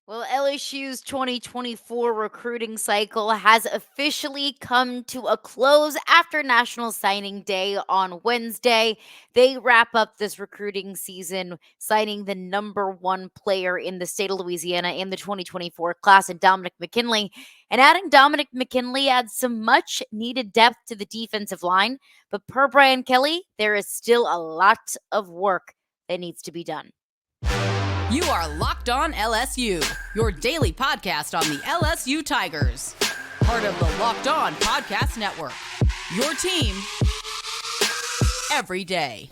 Well, LSU's 2024 recruiting cycle has officially come to a close after National Signing Day on Wednesday. They wrap up this recruiting season signing the number one player in the state of Louisiana in the 2024 class, and Dominick McKinley. And adding Dominick McKinley adds some much needed depth to the defensive line. But per Brian Kelly, there is still a lot of work that needs to be done. You are Locked On LSU, your daily podcast on the LSU Tigers. Part of the Locked On Podcast Network. Your team every day.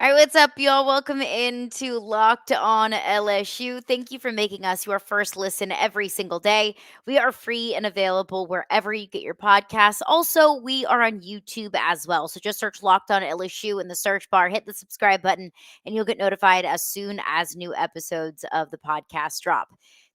All right, what's up, y'all? Welcome into Locked On LSU. Thank you for making us your first listen every single day. We are free and available wherever you get your podcasts. Also, we are on YouTube as well. So just search Locked On LSU in the search bar, hit the subscribe button, and you'll get notified as soon as new episodes of the podcast drop.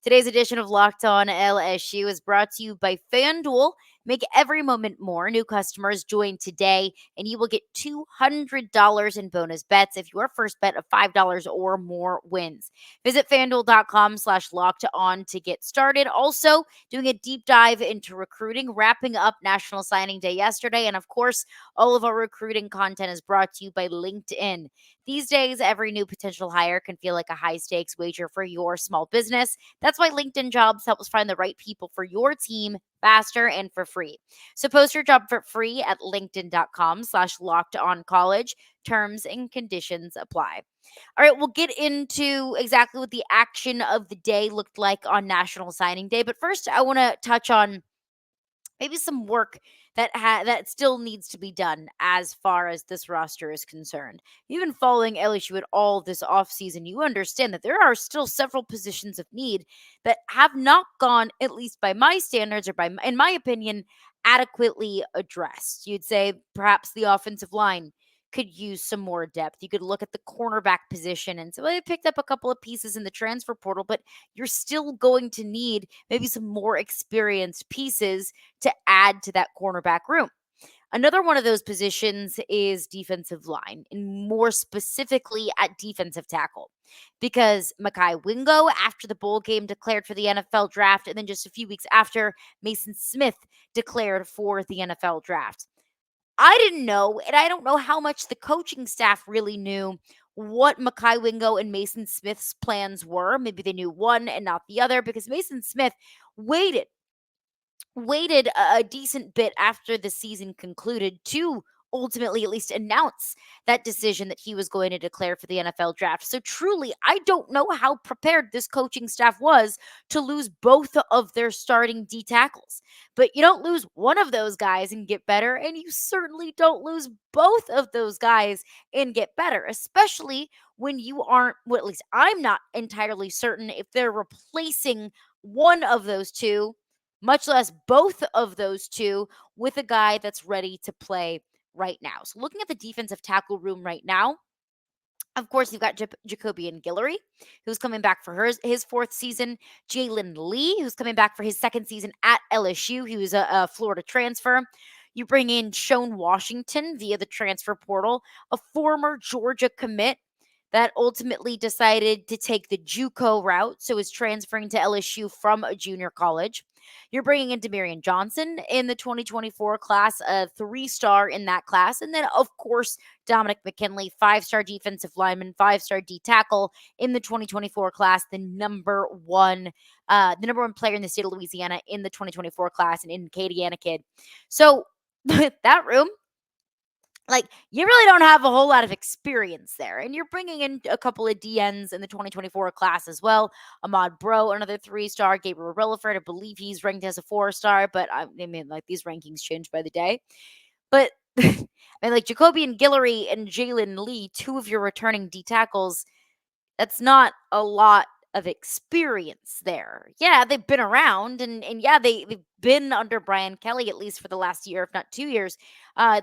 Today's edition of Locked On LSU is brought to you by FanDuel. Make every moment more. New customers join today, and you will get $200 in bonus bets if your first bet of $5 or more wins. Visit FanDuel.com/locked on to get started. Also, doing a deep dive into recruiting, wrapping up National Signing Day yesterday. And of course, all of our recruiting content is brought to you by LinkedIn. These days, every new potential hire can feel like a high stakes wager for your small business. That's why LinkedIn Jobs helps find the right people for your team faster and for free. So post your job for free at linkedin.com/lockedoncollege. Terms and conditions apply. All right, we'll get into exactly what the action of the day looked like on National Signing Day. But first, I want to touch on maybe some work that still needs to be done as far as this roster is concerned. You've been following LSU at all this offseason. You understand that there are still several positions of need that have not gone, at least by my standards or in my opinion, adequately addressed. You'd say perhaps the offensive line could use some more depth. You could look at the cornerback position and say, well, they picked up a couple of pieces in the transfer portal, but you're still going to need maybe some more experienced pieces to add to that cornerback room. Another one of those positions is defensive line, and more specifically at defensive tackle, because Mekhi Wingo, after the bowl game, declared for the NFL draft, and then just a few weeks after, Mason Smith declared for the NFL draft. I didn't know, and I don't know how much the coaching staff really knew what Mekhi Wingo and Mason Smith's plans were. Maybe they knew one and not the other, because Mason Smith waited a decent bit after the season concluded to ultimately at least announce that decision that he was going to declare for the NFL draft. So truly, I don't know how prepared this coaching staff was to lose both of their starting D tackles. But you don't lose one of those guys and get better, and you certainly don't lose both of those guys and get better, especially when you aren't, well, at least I'm not entirely certain if they're replacing one of those two, much less both of those two, with a guy that's ready to play right now. So looking at the defensive tackle room right now, of course, you've got Jacoby and Guillory, who's coming back for his fourth season. Jalen Lee, who's coming back for his second season at LSU. He was a Florida transfer. You bring in Shone Washington via the transfer portal, a former Georgia commit that ultimately decided to take the JUCO route, so is transferring to LSU from a junior college. You're bringing in Demarion Johnson in the 2024 class, a 3-star in that class. And then, of course, Dominick McKinley, 5-star defensive lineman, 5-star D tackle in the 2024 class, the number one player in the state of Louisiana in the 2024 class, and in Acadiana kid. So that room, like, you really don't have a whole lot of experience there. And you're bringing in a couple of DNs in the 2024 class as well. Ahmad Bro, another 3-star. Gabriel Relaford, I believe he's ranked as a 4-star, but I mean, like, these rankings change by the day. But I mean, like, Jacoby and Guillory and Jalen Lee, two of your returning D tackles, that's not a lot of experience there. Yeah, they've been around, and yeah, they've been under Brian Kelly at least for the last year, if not 2 years.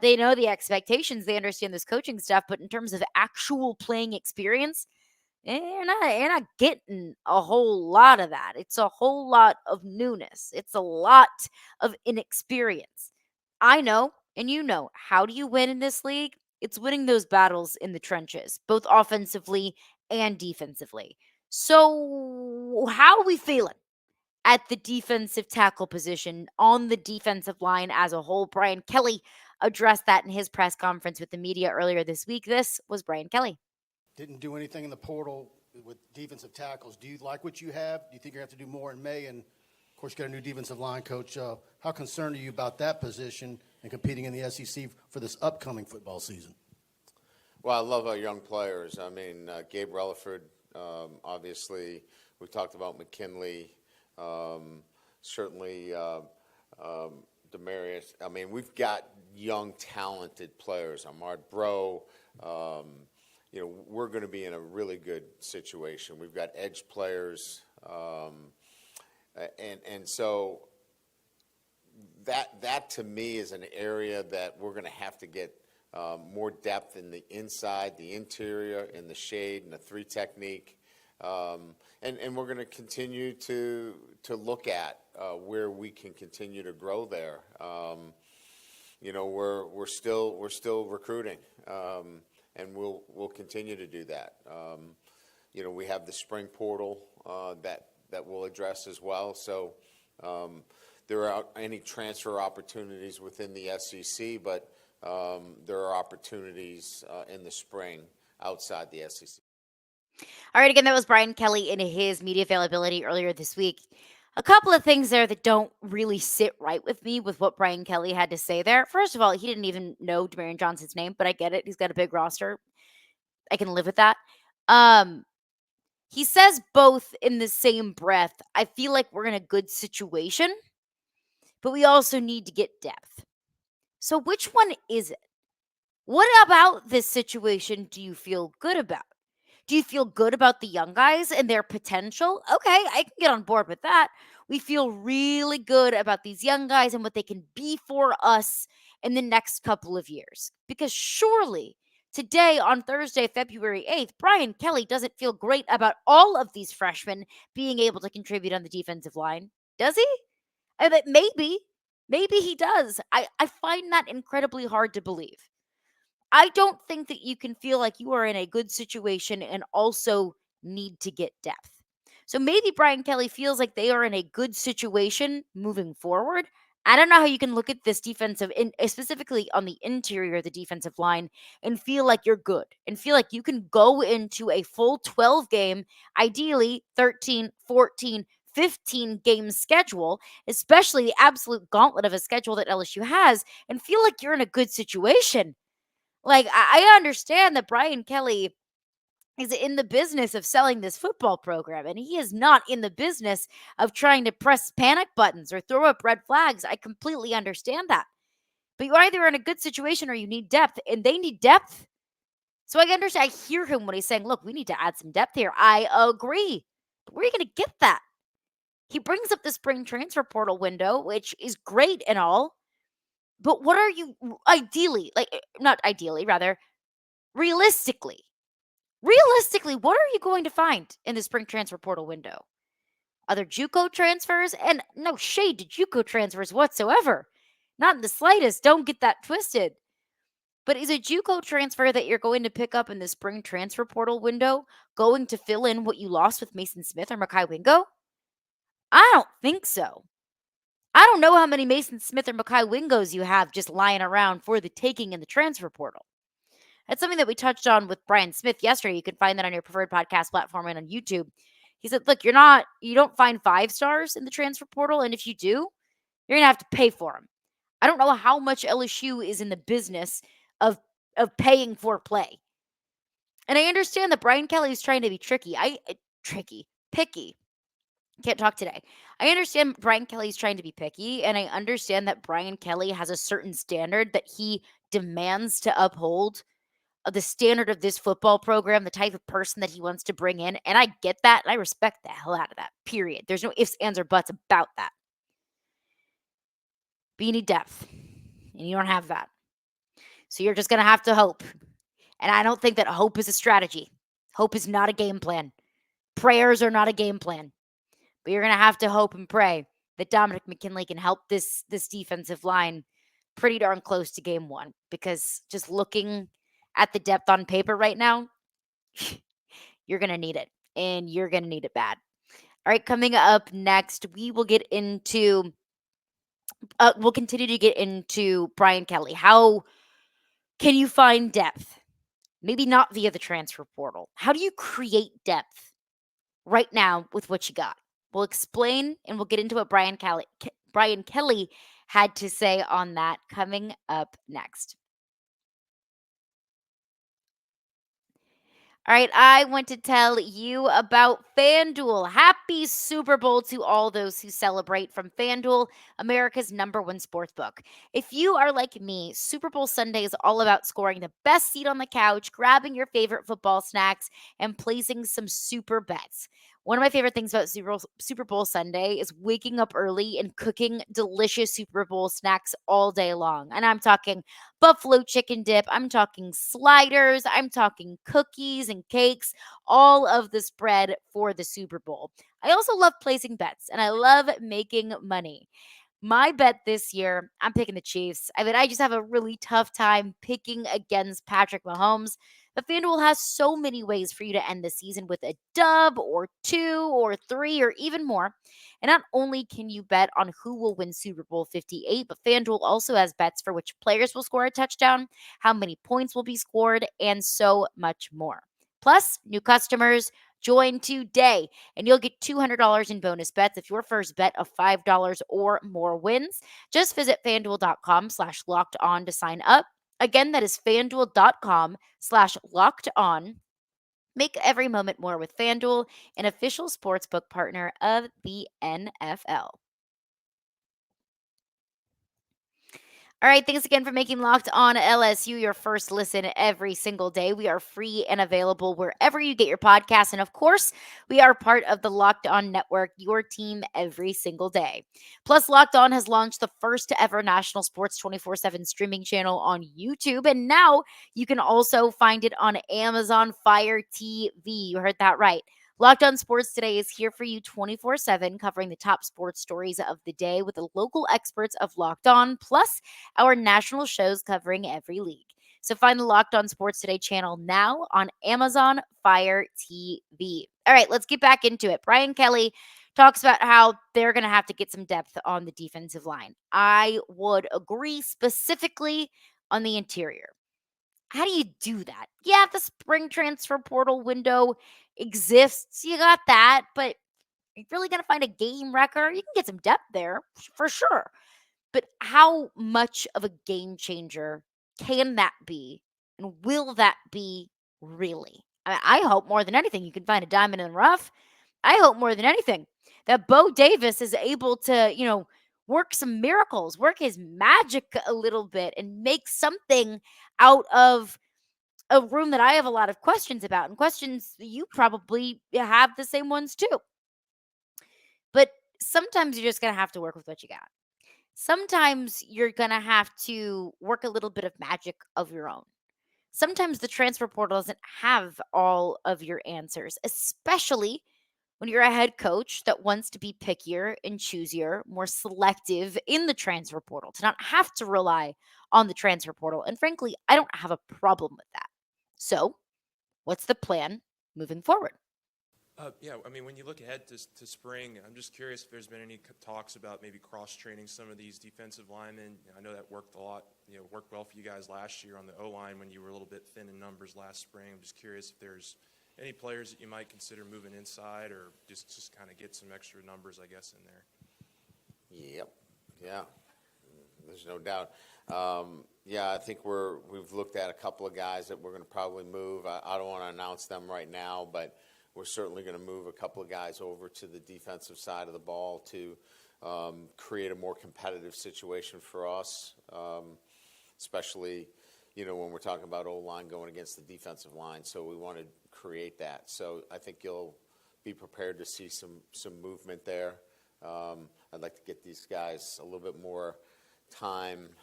They know the expectations. They understand this coaching stuff, but in terms of actual playing experience, And you're not getting a whole lot of that. It's a whole lot of newness. It's a lot of inexperience. I know, and you know, how do you win in this league? It's winning those battles in the trenches, both offensively and defensively. So, how are we feeling at the defensive tackle position on the defensive line as a whole? Brian Kelly addressed that in his press conference with the media earlier this week. This was Brian Kelly. Didn't do anything in the portal with defensive tackles. Do you like what you have? Do you think you're going to have to do more in May? And, of course, you got a new defensive line coach. How concerned are you about that position and competing in the SEC for this upcoming football season? Well, I love our young players. I mean, Gabe Relaford, obviously. We talked about McKinley, certainly Demarius. I mean, we've got young, talented players. Ahmad Bro. We're going to be in a really good situation. We've got edge players, and so that to me is an area that we're going to have to get more depth in the inside, the interior, in the shade, and the three technique, and we're going to continue to look at where we can continue to grow there. We're still recruiting. And we'll continue to do that. We have the spring portal that we'll address as well. So there are any transfer opportunities within the SEC, but there are opportunities in the spring outside the SEC. All right, again, that was Brian Kelly in his media availability earlier this week. A couple of things there that don't really sit right with me with what Brian Kelly had to say there. First of all, he didn't even know Demarion Johnson's name, but I get it. He's got a big roster. I can live with that. He says both in the same breath. I feel like we're in a good situation, but we also need to get depth. So which one is it? What about this situation do you feel good about? Do you feel good about the young guys and their potential? Okay, I can get on board with that. We feel really good about these young guys and what they can be for us in the next couple of years. Because surely today, on Thursday, February 8th, Brian Kelly doesn't feel great about all of these freshmen being able to contribute on the defensive line. Does he? Maybe he does. I find that incredibly hard to believe. I don't think that you can feel like you are in a good situation and also need to get depth. So maybe Brian Kelly feels like they are in a good situation moving forward. I don't know how you can look at this defensive, specifically on the interior of the defensive line, and feel like you're good and feel like you can go into a full 12 game, ideally 13, 14, 15 game schedule, especially the absolute gauntlet of a schedule that LSU has, and feel like you're in a good situation. Like, I understand that Brian Kelly is in the business of selling this football program, and he is not in the business of trying to press panic buttons or throw up red flags. I completely understand that. But you're either in a good situation or you need depth, and they need depth. So I understand. I hear him when he's saying, look, we need to add some depth here. I agree. But where are you going to get that? He brings up the spring transfer portal window, which is great and all. But what are you realistically, what are you going to find in the spring transfer portal window? Other JUCO transfers? And no shade to JUCO transfers whatsoever. Not in the slightest. Don't get that twisted. But is a JUCO transfer that you're going to pick up in the spring transfer portal window going to fill in what you lost with Mason Smith or Mekhi Wingo? I don't think so. I don't know how many Mason Smith or Mekhi Wingos you have just lying around for the taking in the transfer portal. That's something that we touched on with Brian Smith yesterday. You can find that on your preferred podcast platform and on YouTube. He said, look, you don't find 5 stars in the transfer portal. And if you do, you're going to have to pay for them. I don't know how much LSU is in the business of paying for play. And I understand that Brian Kelly is trying to be picky. Can't talk today. I understand Brian Kelly's trying to be picky, and I understand that Brian Kelly has a certain standard that he demands to uphold, the standard of this football program, the type of person that he wants to bring in, and I get that, and I respect the hell out of that, period. There's no ifs, ands, or buts about that. But you need depth, and you don't have that. So you're just going to have to hope. And I don't think that hope is a strategy. Hope is not a game plan. Prayers are not a game plan. But you're going to have to hope and pray that Dominick McKinley can help this defensive line pretty darn close to game one. Because just looking at the depth on paper right now, you're going to need it. And you're going to need it bad. All right, coming up next, we will get into we'll continue to get into Brian Kelly. How can you find depth? Maybe not via the transfer portal. How do you create depth right now with what you got? We'll explain and we'll get into what Brian Kelly had to say on that coming up next. All right, I want to tell you about FanDuel. Happy Super Bowl to all those who celebrate from FanDuel, America's #1 sportsbook. If you are like me, Super Bowl Sunday is all about scoring the best seat on the couch, grabbing your favorite football snacks, and placing some super bets. One of my favorite things about Super Bowl Sunday is waking up early and cooking delicious Super Bowl snacks all day long. And I'm talking buffalo chicken dip, I'm talking sliders, I'm talking cookies and cakes, all of the spread for the Super Bowl. I also love placing bets and I love making money. My bet this year, I'm picking the Chiefs. I mean, I just have a really tough time picking against Patrick Mahomes. But FanDuel has so many ways for you to end the season with a dub or 2 or 3 or even more. And not only can you bet on who will win Super Bowl 58, but FanDuel also has bets for which players will score a touchdown, how many points will be scored, and so much more. Plus, new customers join today and you'll get $200 in bonus bets if your first bet of $5 or more wins. Just visit FanDuel.com/locked on to sign up. Again, that is FanDuel.com/locked on. Make every moment more with FanDuel, an official sportsbook partner of the NFL. All right, thanks again for making Locked On LSU your first listen every single day. We are free and available wherever you get your podcasts. And of course, we are part of the Locked On Network, your team every single day. Plus, Locked On has launched the first ever national sports 24/7 streaming channel on YouTube. And now you can also find it on Amazon Fire TV. You heard that right. Locked On Sports Today is here for you 24/7, covering the top sports stories of the day with the local experts of Locked On, plus our national shows covering every league. So find the Locked On Sports Today channel now on Amazon Fire TV. All right, let's get back into it. Brian Kelly talks about how they're going to have to get some depth on the defensive line. I would agree specifically on the interior. How do you do that? Yeah, the spring transfer portal window exists. You got that, but you're really going to find a game wrecker. You can get some depth there for sure. But how much of a game changer can that be? And will that be really? I hope more than anything you can find a diamond in the rough. I hope more than anything that Bo Davis is able to, work some miracles, work his magic a little bit, and make something out of a room that I have a lot of questions about, and questions you probably have the same ones too. But sometimes you're just going to have to work with what you got. Sometimes you're going to have to work a little bit of magic of your own. Sometimes the transfer portal doesn't have all of your answers, especially when you're a head coach that wants to be pickier and choosier, more selective in the transfer portal, to not have to rely on the transfer portal. And frankly, I don't have a problem with that. So, what's the plan moving forward? Yeah, I mean, when you look ahead to spring, I'm just curious if there's been any talks about maybe cross-training some of these defensive linemen. I know that worked a lot, worked well for you guys last year on the O-line when you were a little bit thin in numbers last spring. I'm just curious if there's any players that you might consider moving inside or just kind of get some extra numbers, I guess, in there. Yep. Yeah. There's no doubt. I think we've looked at a couple of guys that we're going to probably move. I don't want to announce them right now, but we're certainly going to move a couple of guys over to the defensive side of the ball to create a more competitive situation for us, especially, when we're talking about O-line going against the defensive line. So we want to create that. So I think you'll be prepared to see some movement there. I'd like to get these guys a little bit more time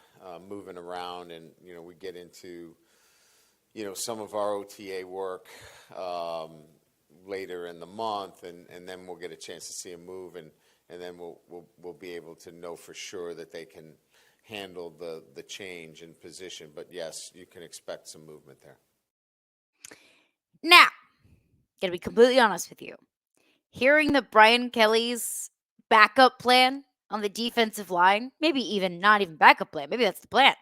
moving around, and we get into some of our OTA work later in the month, and then we'll get a chance to see him move, and then we'll be able to know for sure that they can handle the change in position. But yes, you can expect some movement there. Now, gonna be completely honest with you. Hearing that Brian Kelly's backup plan on the defensive line, maybe even not even backup plan, maybe that's the plan,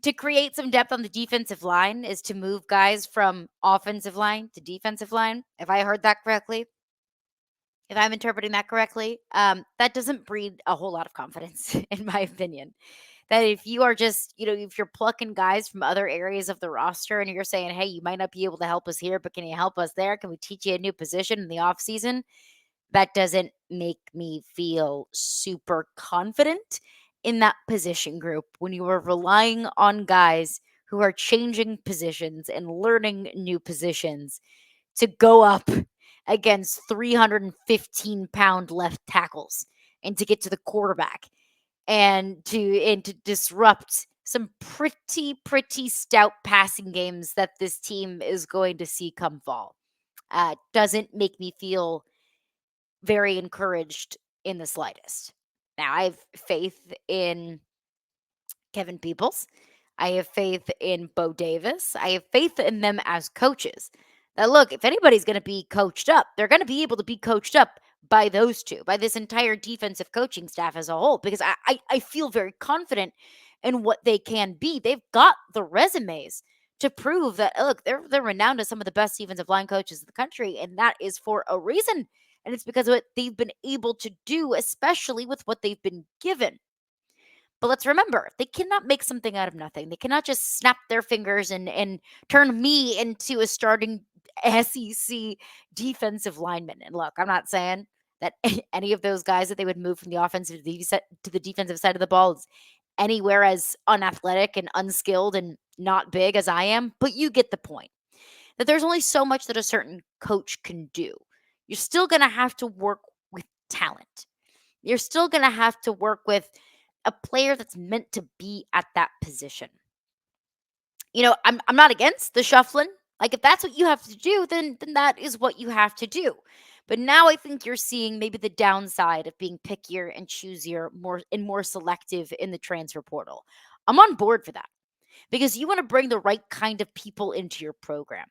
to create some depth on the defensive line is to move guys from offensive line to defensive line. If I heard that correctly, if I'm interpreting that correctly, that doesn't breed a whole lot of confidence, in my opinion. That if you are just, if you're plucking guys from other areas of the roster and you're saying, hey, you might not be able to help us here, but can you help us there? Can we teach you a new position in the offseason? That doesn't make me feel super confident in that position group when you are relying on guys who are changing positions and learning new positions to go up against 315-pound left tackles and to get to the quarterback and to disrupt some pretty stout passing games that this team is going to see come fall. Doesn't make me feel very encouraged in the slightest. Now, I have faith in Kevin Peoples. I have faith in Bo Davis. I have faith in them as coaches. Now, look, if anybody's going to be coached up, they're going to be able to be coached up by those two, by this entire defensive coaching staff as a whole, because I feel very confident in what they can be. They've got the resumes to prove that, look, they're renowned as some of the best defensive line coaches in the country, and that is for a reason. And it's because of what they've been able to do, especially with what they've been given. But let's remember, they cannot make something out of nothing. They cannot just snap their fingers and turn me into a starting SEC defensive lineman. And look, I'm not saying that any of those guys that they would move from the offensive to the defensive side of the ball is anywhere as unathletic and unskilled and not big as I am. But you get the point, that there's only so much that a certain coach can do. You're still going to have to work with talent. You're still going to have to work with a player that's meant to be at that position. I'm not against the shuffling. Like, if that's what you have to do, then that is what you have to do. But now I think you're seeing maybe the downside of being pickier and choosier, more selective in the transfer portal. I'm on board for that because you want to bring the right kind of people into your program.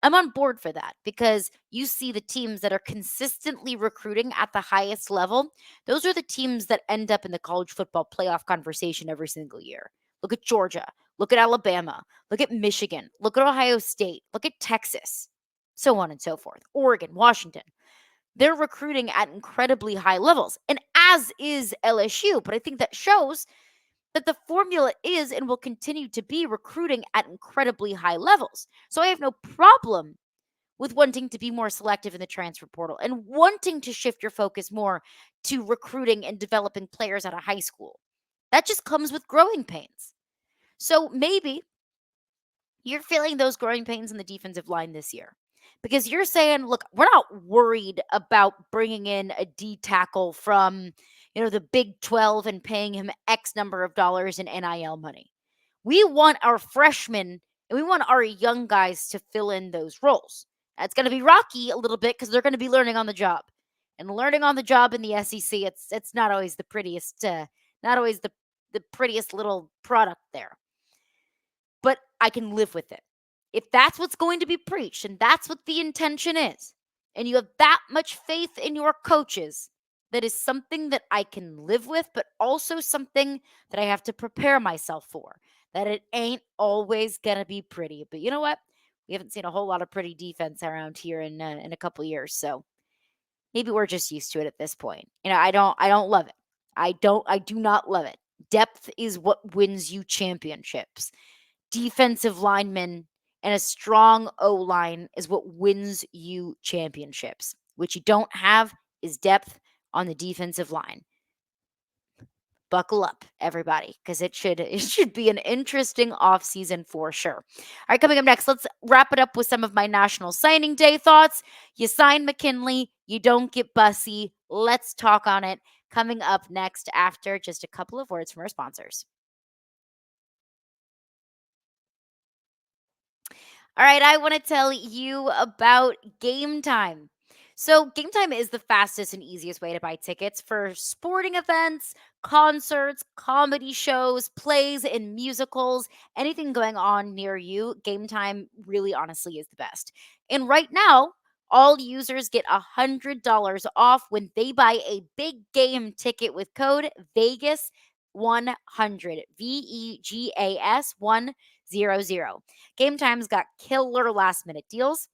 I'm on board for that because you see the teams that are consistently recruiting at the highest level. Those are the teams that end up in the college football playoff conversation every single year. Look at Georgia. Look at Alabama. Look at Michigan. Look at Ohio State. Look at Texas. So on and so forth. Oregon, Washington. They're recruiting at incredibly high levels, and as is LSU. But I think that shows that the formula is and will continue to be recruiting at incredibly high levels. So I have no problem with wanting to be more selective in the transfer portal and wanting to shift your focus more to recruiting and developing players out of high school. That just comes with growing pains. So maybe you're feeling those growing pains in the defensive line this year because you're saying, look, we're not worried about bringing in a D tackle from the Big 12 and paying him X number of dollars in NIL money. We want our freshmen and we want our young guys to fill in those roles. That's going to be rocky a little bit because they're going to be learning on the job. And learning on the job in the SEC, it's not always the prettiest, not always the prettiest little product there. But I can live with it. If that's what's going to be preached and that's what the intention is, and you have that much faith in your coaches, that is something that I can live with, but also something that I have to prepare myself for, that it ain't always going to be pretty. But you know what? We haven't seen a whole lot of pretty defense around here in a couple years. So maybe we're just used to it at this point. I don't love it. I do not love it. Depth is what wins you championships. Defensive linemen and a strong O-line is what wins you championships. What you don't have is depth on the defensive line. Buckle up, everybody, because it should be an interesting offseason for sure. All right, coming up next, let's wrap it up with some of my National Signing Day thoughts. You sign McKinley, you don't get Bussey. Let's talk on it. Coming up next after just a couple of words from our sponsors. All right, I want to tell you about Gametime. So, Gametime is the fastest and easiest way to buy tickets for sporting events, concerts, comedy shows, plays, and musicals. Anything going on near you, Gametime really honestly is the best. And right now, all users get $100 off when they buy a big game ticket with code Vegas 100 VEGAS 100. Game Time's got killer last minute deals,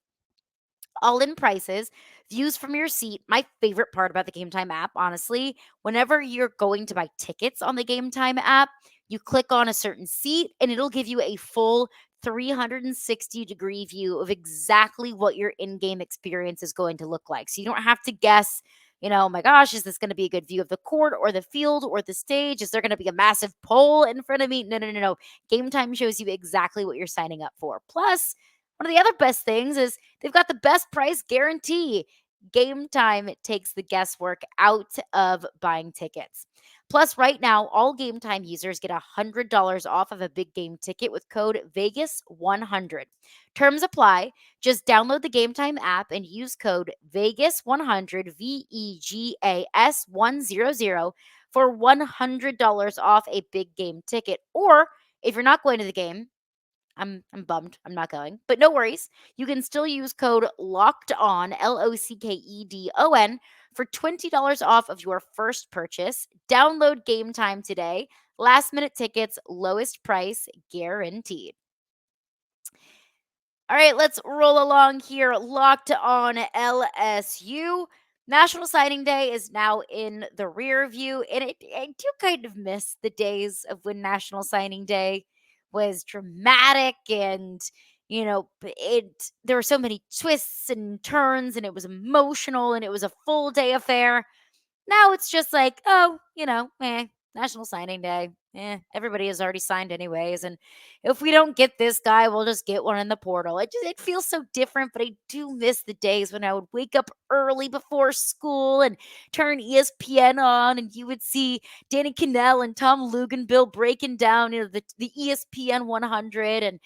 all in prices, views from your seat. My favorite part about the Game Time app, honestly, whenever you're going to buy tickets on the Game Time app, you click on a certain seat and it'll give you a full 360-degree view of exactly what your in game experience is going to look like. So you don't have to guess. Oh my gosh, is this going to be a good view of the court or the field or the stage? Is there going to be a massive pole in front of me? No, no, no, no. Game Time shows you exactly what you're signing up for. Plus, one of the other best things is they've got the best price guarantee. Game Time takes the guesswork out of buying tickets. Plus, right now, all Game Time users get $100 off of a big game ticket with code Vegas100. Terms apply. Just download the Game Time app and use code Vegas100 VEGAS 100 for $100 off a big game ticket. Or if you're not going to the game, I'm bummed. I'm not going. But no worries. You can still use code locked on LOCKEDON for $20 off of your first purchase. Download Game Time today. Last minute tickets, lowest price guaranteed. All right, let's roll along here. Locked on LSU. National Signing Day is now in the rear view, and I do kind of miss the days of when National Signing Day was dramatic and there were so many twists and turns and it was emotional and it was a full day affair. Now it's just like, oh, National Signing Day. Everybody has already signed anyways. And if we don't get this guy, we'll just get one in the portal. It feels so different, but I do miss the days when I would wake up early before school and turn ESPN on, and you would see Danny Cannell and Tom Luganbill breaking down, the ESPN 100, and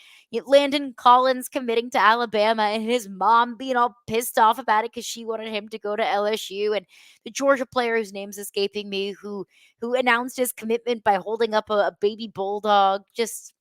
Landon Collins committing to Alabama, and his mom being all pissed off about it because she wanted him to go to LSU, and the Georgia player whose name's escaping me, who announced his commitment by holding up a baby bulldog. Just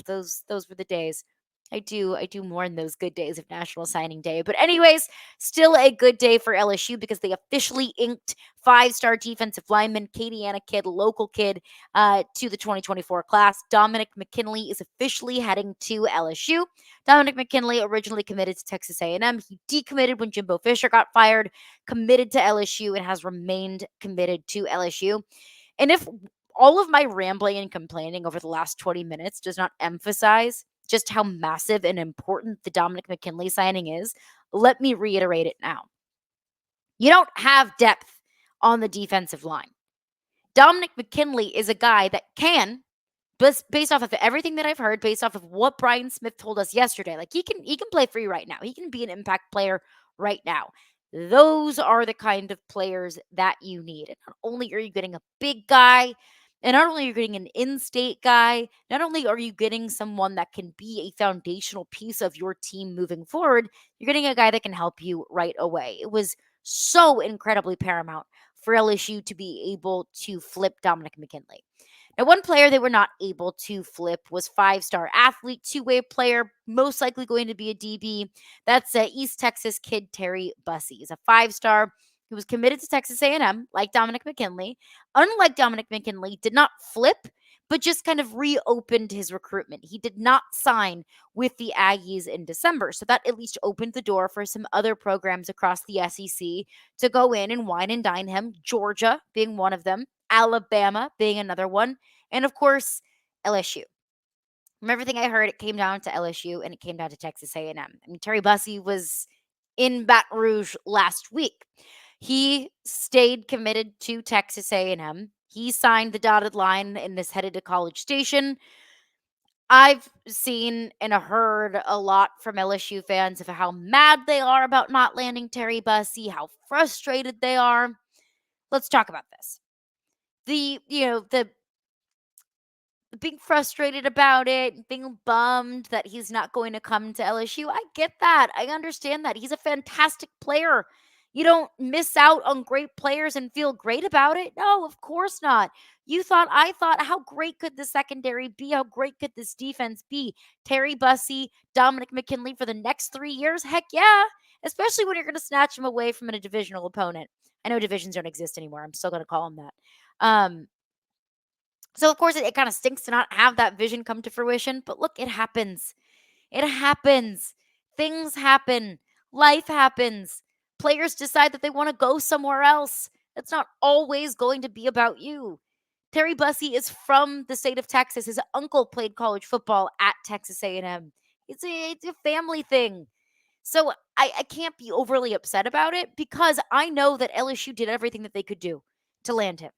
those were the days. I do mourn those good days of National Signing Day. But anyways, still a good day for LSU because they officially inked 5-star defensive lineman Kadiana Kid, local kid, to the 2024 class. Dominick McKinley is officially heading to LSU. Dominick McKinley originally committed to Texas A&M. He decommitted when Jimbo Fisher got fired, committed to LSU, and has remained committed to LSU. And if all of my rambling and complaining over the last 20 minutes does not emphasize just how massive and important the Dominick McKinley signing is, let me reiterate it now. You don't have depth on the defensive line. Dominick McKinley is a guy that can, based off of everything that I've heard, based off of what Brian Smith told us yesterday, like he can play for you right now. He can be an impact player right now. Those are the kind of players that you need. And not only are you getting a big guy, and not only are you getting an in-state guy, not only are you getting someone that can be a foundational piece of your team moving forward, you're getting a guy that can help you right away. It was so incredibly paramount for LSU to be able to flip Dominick McKinley. Now, one player they were not able to flip was 5-star athlete, two-way player, most likely going to be a DB. That's East Texas kid Terry Bussey. He's a 5-star. He was committed to Texas A&M, like Dominick McKinley. Unlike Dominick McKinley, did not flip, but just kind of reopened his recruitment. He did not sign with the Aggies in December, so that at least opened the door for some other programs across the SEC to go in and wine and dine him, Georgia being one of them, Alabama being another one, and of course, LSU. From everything I heard, it came down to LSU and it came down to Texas A&M. I mean, Terry Bussey was in Baton Rouge last week. He stayed committed to Texas A&M. He signed the dotted line and is headed to College Station. I've seen and heard a lot from LSU fans of how mad they are about not landing Terry Bussey, how frustrated they are. Let's talk about this. The being frustrated about it, being bummed that he's not going to come to LSU. I get that. I understand that. He's a fantastic player. You don't miss out on great players and feel great about it. No, of course not. I thought, how great could the secondary be? How great could this defense be? Terry Bussey, Dominick McKinley for the next 3 years? Heck yeah. Especially when you're going to snatch him away from a divisional opponent. I know divisions don't exist anymore. I'm still going to call him that. So, of course, it kind of stinks to not have that vision come to fruition. But look, it happens. It happens. Things happen. Life happens. Players decide that they want to go somewhere else. It's not always going to be about you. Terry Bussey is from the state of Texas. His uncle played college football at Texas A&M. It's a family thing. So I can't be overly upset about it because I know that LSU did everything that they could do to land him.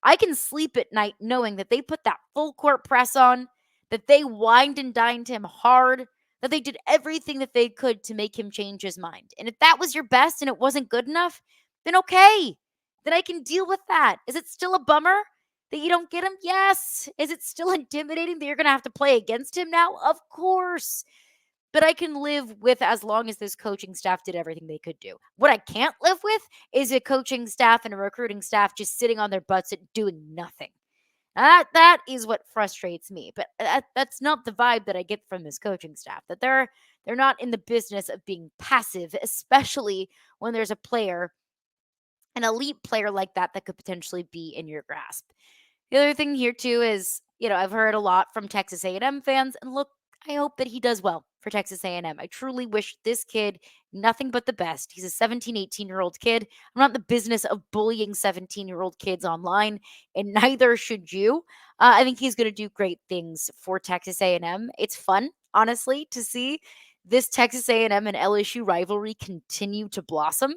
I can sleep at night knowing that they put that full court press on, that they wined and dined him hard, that they did everything that they could to make him change his mind. And if that was your best and it wasn't good enough, then okay. Then I can deal with that. Is it still a bummer that you don't get him? Yes. Is it still intimidating that you're going to have to play against him now? Of course. But I can live with as long as this coaching staff did everything they could do. What I can't live with is a coaching staff and a recruiting staff just sitting on their butts and doing nothing. That is what frustrates me. But that's not the vibe that I get from this coaching staff. That they're not in the business of being passive, especially when there's a player, an elite player like that could potentially be in your grasp. The other thing here too is, I've heard a lot from Texas A&M fans, and look, I hope that he does well for Texas A&M. I truly wish this kid nothing but the best. He's a 17, 18-year-old kid. I'm not in the business of bullying 17-year-old kids online, and neither should you. I think he's going to do great things for Texas A&M. It's fun, honestly, to see this Texas A&M and LSU rivalry continue to blossom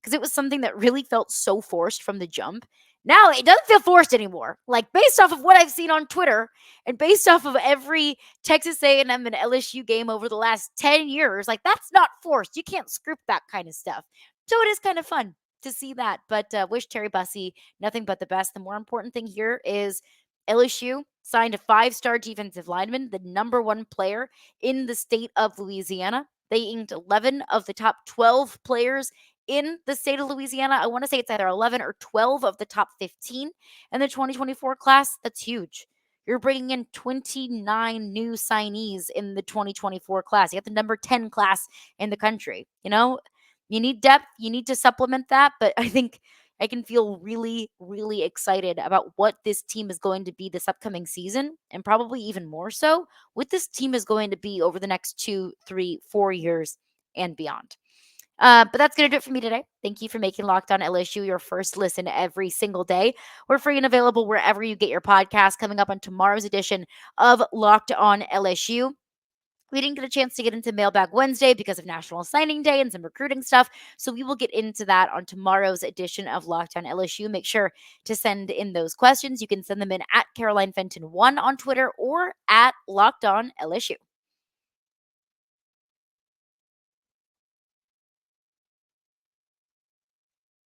because it was something that really felt so forced from the jump. Now it doesn't feel forced anymore. Like based off of what I've seen on Twitter and based off of every Texas A&M and LSU game over the last 10 years, like that's not forced. You can't script that kind of stuff. So it is kind of fun to see that. But wish Terry Bussey nothing but the best. The more important thing here is LSU signed a 5-star defensive lineman, the number 1 player in the state of Louisiana. They inked 11 of the top 12 players in the state of Louisiana. I want to say it's either 11 or 12 of the top 15 in the 2024 class. That's huge. You're bringing in 29 new signees in the 2024 class. You got the number 10 class in the country. You need depth. You need to supplement that. But I think I can feel really, really excited about what this team is going to be this upcoming season, and probably even more so what this team is going to be over the next 2, 3, 4 years and beyond. But that's going to do it for me today. Thank you for making Locked On LSU your first listen every single day. We're free and available wherever you get your podcast. Coming up on tomorrow's edition of Locked On LSU. We didn't get a chance to get into Mailbag Wednesday because of National Signing Day and some recruiting stuff. So we will get into that on tomorrow's edition of Locked On LSU. Make sure to send in those questions. You can send them in at Caroline Fenton 1 on Twitter or at Locked On LSU.